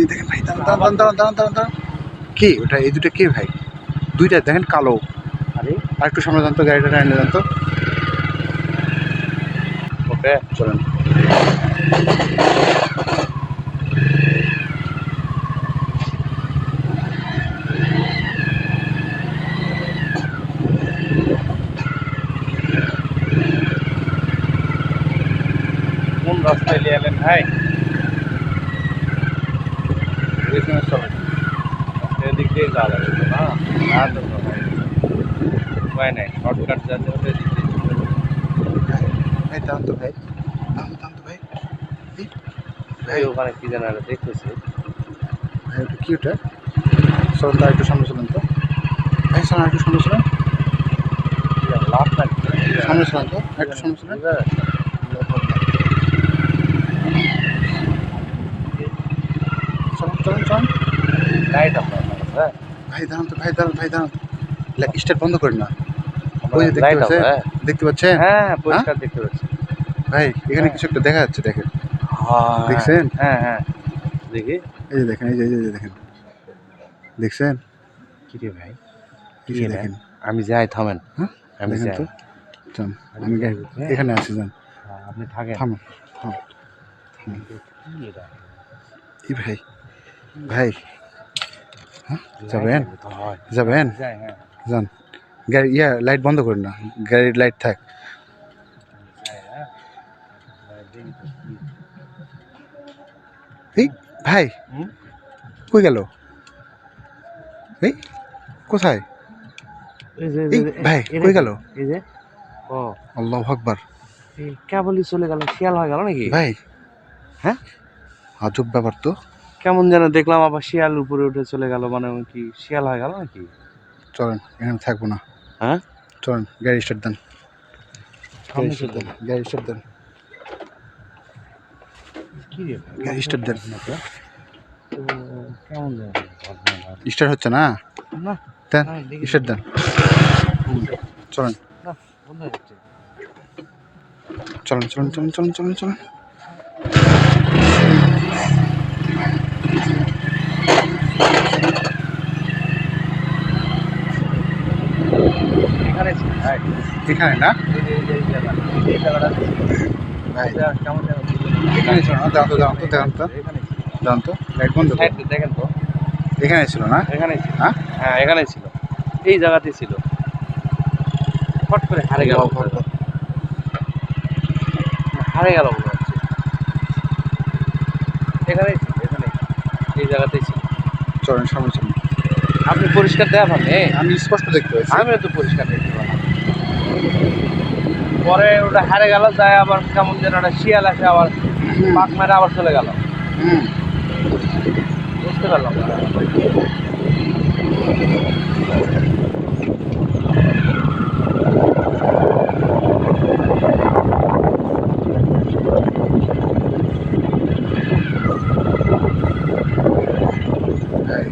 দেখেন ভাই, দাঁড়ান দাঁড়ান দাঁড়ান দাঁড়ান দাঁড়ান। কে ওটা? এই দুটো কে ভাই? দুইটা দেখেন কালো। আর একটু সামনে যান তো, গাড়িটা টাইনে যান তো। ওকে চলেন। কোন রাস্তায় নিয়ে এলেন ভাই? এদিক দিয়ে যাওয়া লাগবে না? না তো উপায় নাই, শর্টকাট যাতে হলে এদিক দিয়ে চলে যাবে। ভাই দাঁড়ান তো ভাই, দাঁড়ান তো ভাই। ভাই ওখানে কি যেন একটা দেখতেছি। ভাই ওটা কি ওটা? চলেন তো, একটু সামনে চলেন তো ভাই, চলেন একটু সামনে চলেন, লাভ নাই, সামনে চলেন তো, একটু সামনে চলেন। চলেন চলেন চলেন লাইট আপনার হ্যাঁ, ভাই, দাঁড়ান তো ভাই, দাঁড়ান ভাই, দাঁড়ান। স্টার্ট বন্ধ করেন না। ওই যে দেখতে লাইট পাচ্ছেন, হ্যাঁ দেখতে পাচ্ছেন? হ্যাঁ হ্যাঁ পরিষ্কার দেখতে পাচ্ছি। ভাই, এখানে কিছু একটা দেখা যাচ্ছে, দেখেন। হ্যাঁ দেখছেন? হ্যাঁ হ্যাঁ দেখি। এই যে দেখেন, এই যে দেখেন, দেখছেন? কি রে ভাই, এই যে দেখেন। আমি যাই, থামেন। হ্যাঁ আমি দেখেন যাই। তো, যান। আমি এখানে আছি, যান। আপনি থাকেন। থামেন, থামেন। কি এটা? এই ভাই, ভাই, হ্যাঁ যাবেন, যাবেন, যাই হ্যাঁ যান। গাড়ি লাইট বন্ধ করেন না, গাড়ির লাইট থাক। যাই হ্যাঁ দেখি তো কি। এই ভাই, কই গেল? এই কোথায়? এই ভাই, কই গেল? এই যে ও আল্লাহু আকবার। এই কেবলই চলে গেল, শিয়াল হয়ে গেল নাকি ভাই হ্যাঁ? আজব ব্যাপার তো। কেমন যেন দেখলাম, আবার শিয়াল উপরে উঠে চলে গেল, মানে কি শিয়াল হয়ে গেল নাকি? চলেন, এখানে থাকবো না। হ্যাঁ চলেন, গাড়ি স্টার্ট দেন, সামনে চলতে গাড়ি স্টার্ট দেন, কি রে গাড়ি স্টার্ট দেন। কেমন যেন স্টার্ট হচ্ছে না, না দেন স্টার্ট দেন। চলেন না বন্ধ হয়ে যাচ্ছে। চলেন চলেন চলেন চলেন চলেন চলেন। এখানে ছিল ভাই, এখানে না এই জায়গাটা ভাই, কেমন যেন এখানে ছিল না। দাঁড়ান তো, দাঁড়ান তো, দাঁড়ান তো, এখানে ছিল। দাঁড়ান তো, লাইট বন্ধ করুন। সাইডে দেখেন তো, এখানে ছিল না? এখানেই ছিল। হ্যাঁ হ্যাঁ এখানেই ছিল, এই জায়গাতেই ছিল। ফট করে হারে গেল, আল্লাহু আকবার। হারে গেল মনে হচ্ছে। এখানেই ছিল, এখানেই এই জায়গাতেই ছিল। চলেন সামনে চলেন। আপনি পরিষ্কার দেওয়া পাননি? আমি স্পষ্ট দেখতে পাচ্ছি। আমিও তো পরিষ্কার দেখতে পেলাম। পরে ওটা হারে গেল, যায় আবার কেমন যেন একটা শিয়াল আসে, আবার পাক মেরে আবার চলে গেল। হুম, বুঝতে পারলাম না। ভাই,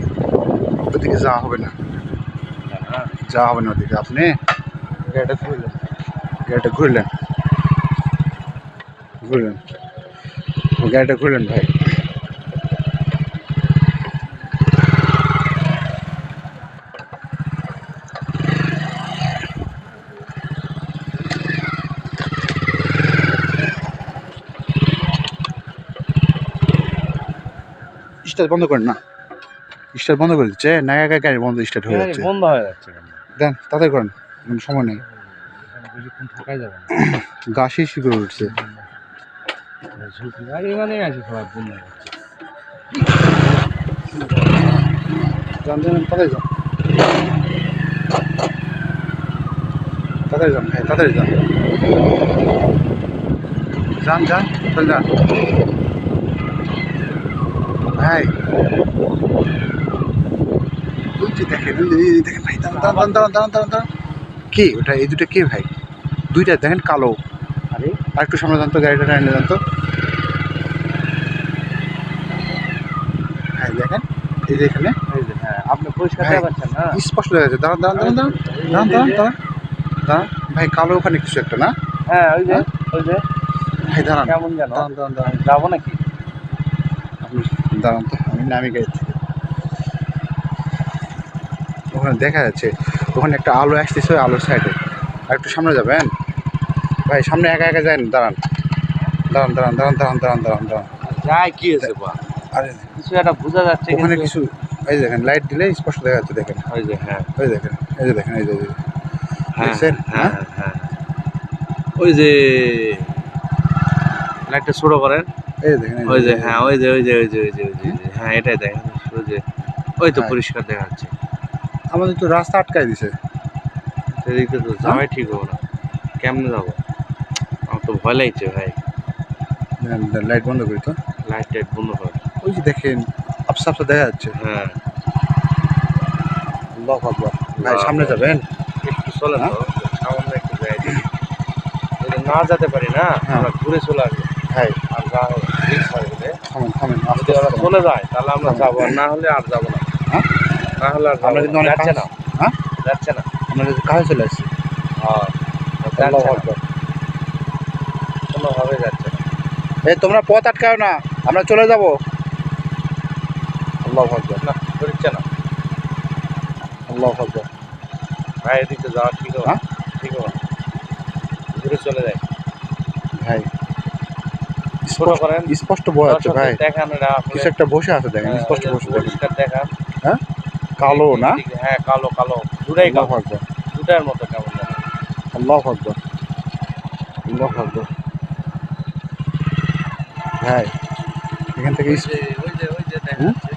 ওদিকে যাওয়া হবে না, যাওয়া হবে না ওদিকে। আপনি গাড়িটা খুললেন, গাড়িটা ঘুরলেন, ঘুরলেন, গাড়িটা ঘুরলেন ভাই। স্টার্ট বন্ধ করেন না, স্টার্ট বন্ধ করে দিচ্ছে না, একা গাড়ি বন্ধ, স্টার্ট হয়ে যাচ্ছে। বন্ধ হয়ে যাচ্ছে কেন? দেন তাড়াতাড়ি করেন, কোনো সময় নেই। বেশিক্ষণ থাকাই যাবে না। গা শিশি করে উঠছে। ঝুঁকি গাড়ি মানে আছে, সবাই বন্ধ হয়ে যাচ্ছে। যান যান, তাড়াতাড়ি যান, তাড়াতাড়ি যান ভাই, তাড়াতাড়ি যান, যান যান, চল যান ভাই। ওই যে দেখেন, ওই যে দেখেন ভাই, দাঁড়ান দাঁড়ান দাঁড়ান দাঁড়ান দাঁড়ান দাঁড়ান। কে ওটা? এই দুটো কে ভাই? দুইটা দেখেন কালো। আরে আর একটু সামনে যান তো, গাড়িটা টাইনে যান তো ভাই। দেখেন এই যে এখানে, এই যে হ্যাঁ, আপনি পরিষ্কার ভাই দেওয়া পাচ্ছেন না? স্পষ্ট দেখা যাচ্ছে। দাঁড়ান দাঁড়ান দাঁড়ান দাঁড়ান দাঁড়ান দাঁড়ান দাঁড়ান দাঁড়ান ভাই, কালো ওখানে কিছু একটা না? হ্যাঁ ওই যে হ্যাঁ? ওই যে ভাই দাঁড়ান, কেমন যেন। দাঁড়ান দাঁড়ান দাঁড়ান, যাবো নাকি? আপনি দাঁড়ান তো, আমি নামি গেছে, ওখানে দেখা যাচ্ছে ওখানে একটা আলো আসতেছে, ওই আলোর সাইডে। আর একটু সামনে যাবেন ভাই, সামনে একা একা যায় না, দাঁড়ান দাঁড়ান দাঁড়ান দাঁড়ান দাঁড়ান দাঁড়ান দাঁড়ান দাঁড়ান। যাই কি হয়েছে বা আরে কিছু একটা বোঝা যাচ্ছে ওখানে কিন্তু। কিছু, এই যে দেখেন লাইট দিলে স্পষ্ট দেখা যাচ্ছে, দেখেন ওই যে হ্যাঁ ওই দেখেন, এই যে দেখেন, এই যে হ্যাঁ দেখছেন? হ্যাঁ হ্যাঁ ওই যে লাইটটা ছোট করেন। এই যে দেখেন, ওই যে হ্যাঁ ওই যে হ্যাঁ এটাই দেখেন, ওই যে ওই তো হ্যাঁ। পরিষ্কার দেখা যাচ্ছে। আমাদের তো রাস্তা আটকায় দিছে। সেদিকে তো যাওয়াই ঠিক হবো না, কেমনে যাবো? আমার তো ভয় লাগছে ভাই। লাইট বন্ধ করি তো। লাইট টাইট বন্ধ কর। ওই যে দেখেন, আফসা আফসা দেখা যাচ্ছে। হ্যাঁ আল্লাহু আকবার। ভাই সামনে যাবেন? একটু চলেন হ্যাঁ? তো, সামান্য একটু যাই দেখি। যদি না যেতে পারি না, হ্যাঁ। আমরা ঘুরে চলে আসবো। ভাই আর যা রিক্স হয় বলে, থামেন থামেন, যদি আস্তে ওরা আস্তে থামেন। চলে যায় তাহলে আমরা থামেন। যাবো, আর না হলে আর যাবো না। হ্যাঁ? না হলে আর আমরা যাবো কিন্তু না, অনেক যাচ্ছে কাজ, না, হ্যাঁ যাচ্ছে না। আমরা কিন্তু কাজে চলে আসছি। হ্যাঁ আল্লাহু যাচ্ছে না, আকবার। কোনোভাবে যাচ্ছে না। এই তোমরা পথ আটকাও না, আমরা চলে যাব। আল্লাহু আকবার। না করছে না আল্লাহু আকবার। ভাই, এদিকে যাওয়া ঠিক হবে না, হ্যাঁ? ঠিক হবে না, ঘুরে চলে যাই। ভাই ছোট করেন, স্পষ্ট বোঝা যাচ্ছে ভাই, দর্শকদের দেখান এটা আসলে। কিছু একটা বসে আছে, দেখেন ওই স্পষ্ট যে বসে দেখেন। পরিষ্কার দেখান। হ্যাঁ, কালো না? হ্যাঁ কালো কালো, দুটাই আল্লাহু কালো, আকবার। দুটার মতো কেমন যেন। আল্লাহু আকবার। আল্লাহু আকবার। ভাই এখান থেকে ওই যে দেখা হুম? যাচ্ছে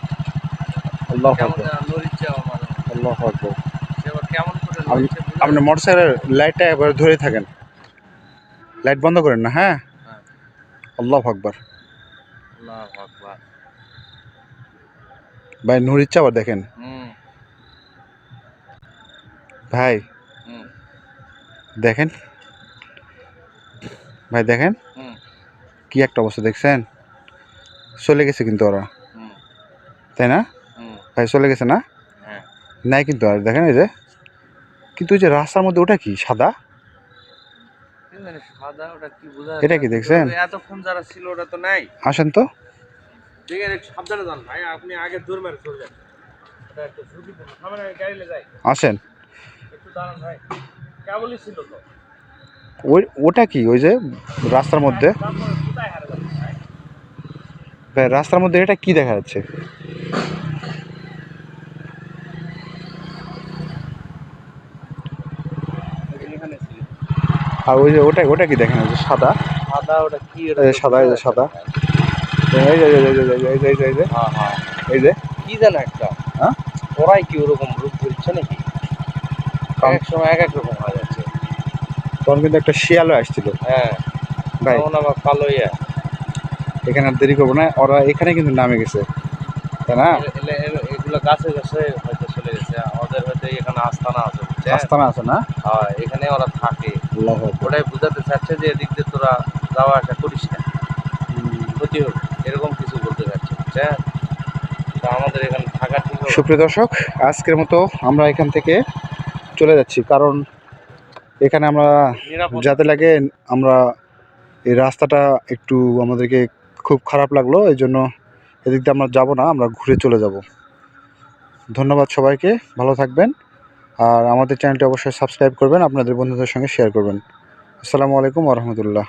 আল্লাহু কেমন আকবার। যেন নড়িচ্ছে আমার। আল্লাহু আকবার। সে আবার কেমন করে আপনি নড়িচ্ছে বুঝা আপনি যাচ্ছে। মোটরসাইকেলের লাইটটা একবার ধরে থাকেন, লাইট বন্ধ করেন না, হ্যাঁ? হ্যাঁ। আল্লাহু আকবার। আল্লাহু আকবার। ভাই নূর ইচ্ছা আবার দেখেন হুম ভাই, হুম দেখেন ভাই, দেখেন হুম কি একটা অবস্থা, দেখছেন? চলে গেছে কিন্তু ওরা, হুম তাই না হুম ভাই? চলে গেছে না? হ্যাঁ। নাই কিন্তু, আর দেখেন এই যে, কিন্তু ওই যে রাস্তার মধ্যে ওটা কি সাদা, কি জানি সাদা, ওটা কি বোঝা এটা যাচ্ছে না, কি কিন্তু দেখছেন? এতক্ষণ যারা ছিল ওটা তো নাই। আসেন তো। ঠিক আছে, একটু সাবধানে যান ভাই, আপনি আগে দূর মেরে চলে যান। এটা একটু ঝুঁকিপূর্ণ, সামনে গাড়িলে যাই। আসেন। একটু দাঁড়ান ভাই, কেবলই ছিল তো। ওটা কি ওই যে রাস্তার মধ্যে, তারপরে কোথায় হারে যাচ্ছে ভাই? ভাই রাস্তার মধ্যে এটা কি দেখা যাচ্ছে? এখানে ছিল আর ওই যে ওটা ওটা কি দেখেন, ওই যে সাদা, সাদা, ওটা কি, ওটা এই যে তো সাদা, বোঝা এই যে যাচ্ছে সাদা, না ভাই। এই যে এই যে এই যে এই যে এই যে এই যে হ্যাঁ হ্যাঁ, এই যে, কি যেন একটা, হ্যাঁ, ওরাই কি ওরকম রূপ ধরছে নাকি? এক কারণ এক সময় এক এক রকম হয়ে যাচ্ছে। তখন কিন্তু একটা শিয়ালও আসছিল। হ্যাঁ, ভাই তখন আবার কালো ইয়া। এখানে আর দেরি করবো না, ওরা এখানে কিন্তু নামে গেছে, তাই না? এগুলো গাছে গাছে হয়তো চলে গেছে, ওদের হয়তো এখানে আস্তানা আছে বুঝছেন। আস্তানা আছে না? হ্যাঁ, এখানে ওরা থাকে। আল্লাহু আকবার। ওটাই বুঝাতে চাচ্ছে যে এদিক দিয়ে তোরা যাওয়া আসা করিস না, ক্ষতি হবে, এরকম কিছু বলতে চাচ্ছে বুঝছেন। তা আমাদের এখানে থাকা ঠিক হবে না। সুপ্রিয় দর্শক, আজকের মতো আমরা এখান থেকে চলে যাচ্ছি, কারণ এখানে আমরা নিরাপদ যাতে লাগে, আমরা এই রাস্তাটা একটু আমাদেরকে খুব খারাপ লাগলো, এই জন্য এদিক দিয়ে আমরা যাবো না, আমরা ঘুরে চলে যাব। ধন্যবাদ সবাইকে, ভালো থাকবেন। আর আমাদের চ্যানেলটি অবশ্যই সাবস্ক্রাইব করবেন, আপনাদের বন্ধুদের সঙ্গে শেয়ার করবেন। আসসালামু আলাইকুম ওয়া রাহমাতুল্লাহ।